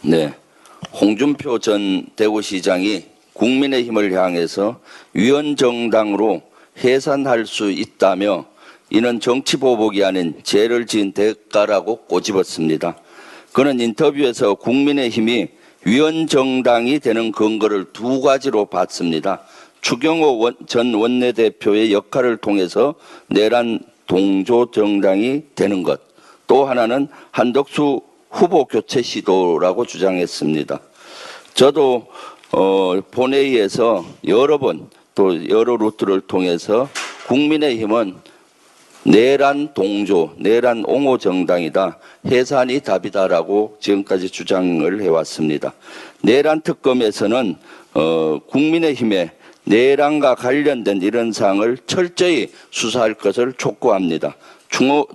네, 홍준표 전 대구시장이 국민의힘을 향해서 위헌정당으로 해산할 수 있다며 이는 정치보복이 아닌 죄를 지은 대가라고 꼬집었습니다. 그는 인터뷰에서 국민의힘이 위헌정당이 되는 근거를 두 가지로 봤습니다. 추경호 전 원내대표의 역할을 통해서 내란 동조정당이 되는 것, 또 하나는 한덕수 후보 교체 시도라고 주장했습니다. 저도 본회의에서 여러 번 또 여러 루트를 통해서 국민의힘은 내란 동조, 내란 옹호 정당이다. 해산이 답이다라고 지금까지 주장을 해왔습니다. 내란 특검에서는 국민의힘의 내란과 관련된 이런 사항을 철저히 수사할 것을 촉구합니다.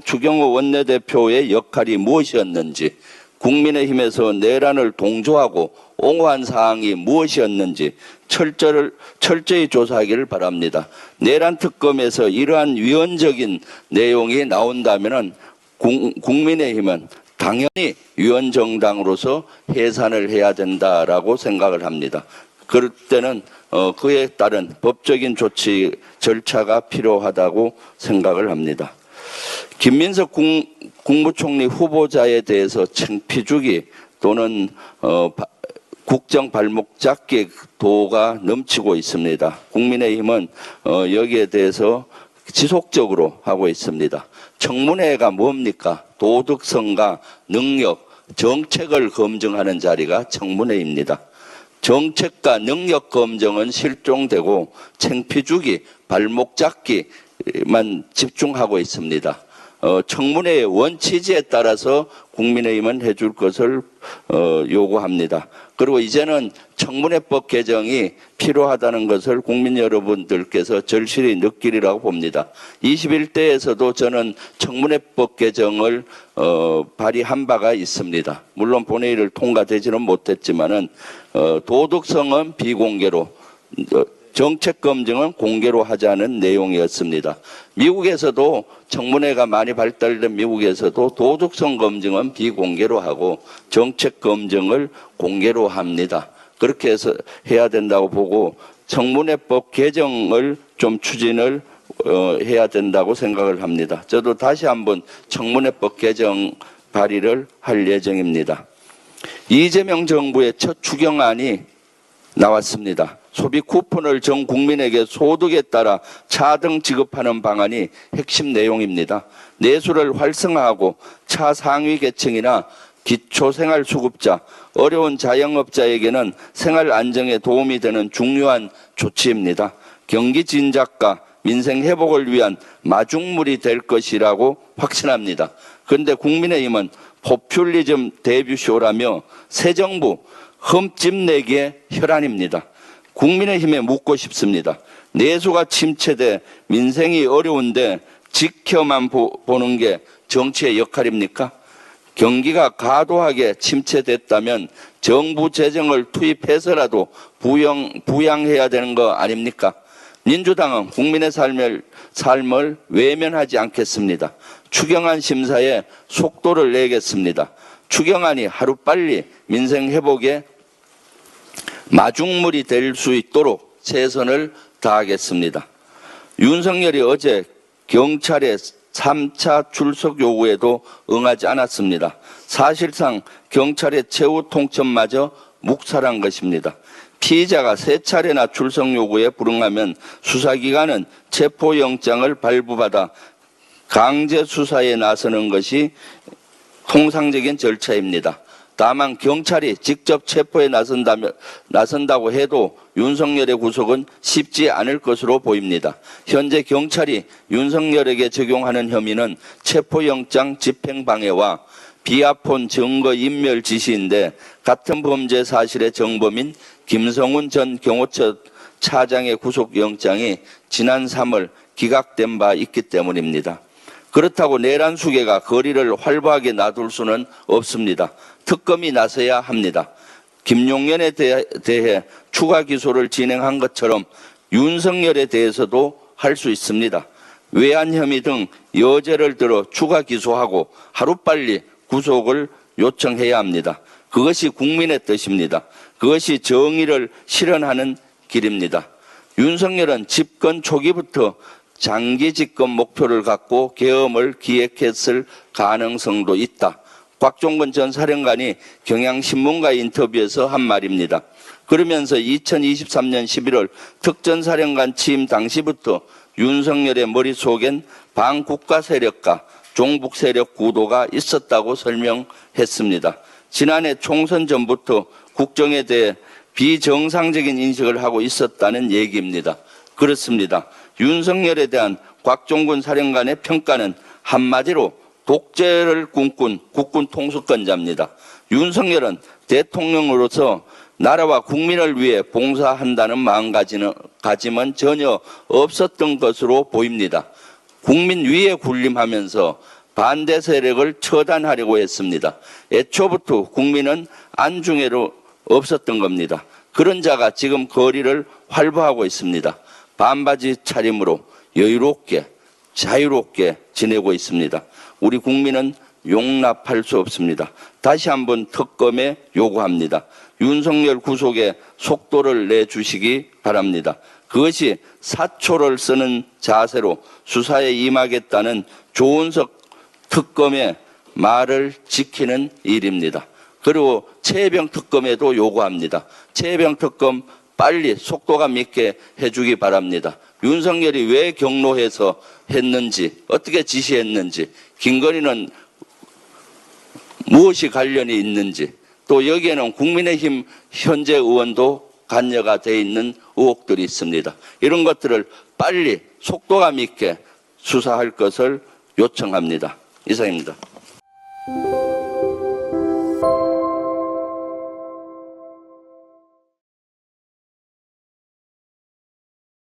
추경호 원내대표의 역할이 무엇이었는지, 국민의힘에서 내란을 동조하고 옹호한 사항이 무엇이었는지 철저히 조사하기를 바랍니다. 내란 특검에서 이러한 위헌적인 내용이 나온다면 국민의힘은 당연히 위헌정당으로서 해산을 해야 된다라고 생각을 합니다. 그럴 때는 그에 따른 법적인 조치 절차가 필요하다고 생각을 합니다. 김민석 국무총리 후보자에 대해서 창피주기 또는 국정 발목 잡기 도가 넘치고 있습니다. 국민의힘은 여기에 대해서 지속적으로 하고 있습니다. 청문회가 뭡니까? 도덕성과 능력, 정책을 검증하는 자리가 청문회입니다. 정책과 능력 검증은 실종되고 창피주기, 발목 잡기만 집중하고 있습니다. 청문회의 원치지에 따라서 국민의힘은 해줄 것을 요구합니다. 그리고 이제는 청문회법 개정이 필요하다는 것을 국민 여러분들께서 절실히 느끼리라고 봅니다. 21대에서도 저는 청문회법 개정을 발의한 바가 있습니다. 물론 본회의를 통과되지는 못했지만은 도덕성은 비공개로, 정책 검증은 공개로 하자는 내용이었습니다. 미국에서도 청문회가 많이 발달된 미국에서도 도덕성 검증은 비공개로 하고 정책 검증을 공개로 합니다. 그렇게 해서 해야 된다고 보고 청문회법 개정을 좀 추진을 해야 된다고 생각을 합니다. 저도 다시 한번 청문회법 개정 발의를 할 예정입니다. 이재명 정부의 첫 추경안이 나왔습니다. 소비 쿠폰을 전 국민에게 소득에 따라 차등 지급하는 방안이 핵심 내용입니다. 내수를 활성화하고 차상위 계층이나 기초생활수급자, 어려운 자영업자에게는 생활 안정에 도움이 되는 중요한 조치입니다. 경기 진작과 민생 회복을 위한 마중물이 될 것이라고 확신합니다. 그런데 국민의힘은 포퓰리즘 데뷔쇼라며 새 정부 흠집내기의 혈안입니다. 국민의힘에 묻고 싶습니다. 내수가 침체돼 민생이 어려운데 지켜만 보는 게 정치의 역할입니까? 경기가 과도하게 침체됐다면 정부 재정을 투입해서라도 부양해야 되는 거 아닙니까? 민주당은 국민의 삶을 외면하지 않겠습니다. 추경안 심사에 속도를 내겠습니다. 추경안이 하루빨리 민생 회복에 마중물이 될 수 있도록 최선을 다하겠습니다. 윤석열이 어제 경찰의 3차 출석 요구에도 응하지 않았습니다. 사실상 경찰의 최후 통첩마저 묵살한 것입니다. 피의자가 3차례나 출석 요구에 불응하면 수사기관은 체포영장을 발부받아 강제 수사에 나서는 것이 통상적인 절차입니다. 다만 경찰이 직접 체포에 나선다고 해도 윤석열의 구속은 쉽지 않을 것으로 보입니다. 현재 경찰이 윤석열에게 적용하는 혐의는 체포영장 집행방해와 비아폰 증거인멸 지시인데 같은 범죄 사실의 정범인 김성훈 전 경호처 차장의 구속영장이 지난 3월 기각된 바 있기 때문입니다. 그렇다고 내란 수괴가 거리를 활발하게 놔둘 수는 없습니다. 특검이 나서야 합니다. 김용현에 대해 추가 기소를 진행한 것처럼 윤석열에 대해서도 할 수 있습니다. 외환 혐의 등 여죄를 들어 추가 기소하고 하루빨리 구속을 요청해야 합니다. 그것이 국민의 뜻입니다. 그것이 정의를 실현하는 길입니다. 윤석열은 집권 초기부터 장기 집권 목표를 갖고 계엄을 기획했을 가능성도 있다. 곽종근 전 사령관이 경향신문과의 인터뷰에서 한 말입니다. 그러면서 2023년 11월 특전사령관 취임 당시부터 윤석열의 머릿속엔 반국가 세력과 종북 세력 구도가 있었다고 설명했습니다. 지난해 총선 전부터 국정에 대해 비정상적인 인식을 하고 있었다는 얘기입니다. 그렇습니다. 윤석열에 대한 곽종근 사령관의 평가는 한마디로 독재를 꿈꾼 국군 통수권자입니다. 윤석열은 대통령으로서 나라와 국민을 위해 봉사한다는 마음가짐은 전혀 없었던 것으로 보입니다. 국민 위에 군림하면서 반대 세력을 처단하려고 했습니다. 애초부터 국민은 안중에로 없었던 겁니다. 그런 자가 지금 거리를 활보하고 있습니다. 반바지 차림으로 여유롭게 자유롭게 지내고 있습니다. 우리 국민은 용납할 수 없습니다. 다시 한번 특검에 요구합니다. 윤석열 구속에 속도를 내주시기 바랍니다. 그것이 사초를 쓰는 자세로 수사에 임하겠다는 조은석 특검의 말을 지키는 일입니다. 그리고 최혜병 특검에도 요구합니다. 최혜병 특검 빨리 속도감 있게 해주기 바랍니다. 윤석열이 왜 경로해서 했는지, 어떻게 지시했는지, 김건희는 무엇이 관련이 있는지, 또 여기에는 국민의힘 현재 의원도 관여가 돼 있는 의혹들이 있습니다. 이런 것들을 빨리 속도감 있게 수사할 것을 요청합니다. 이상입니다.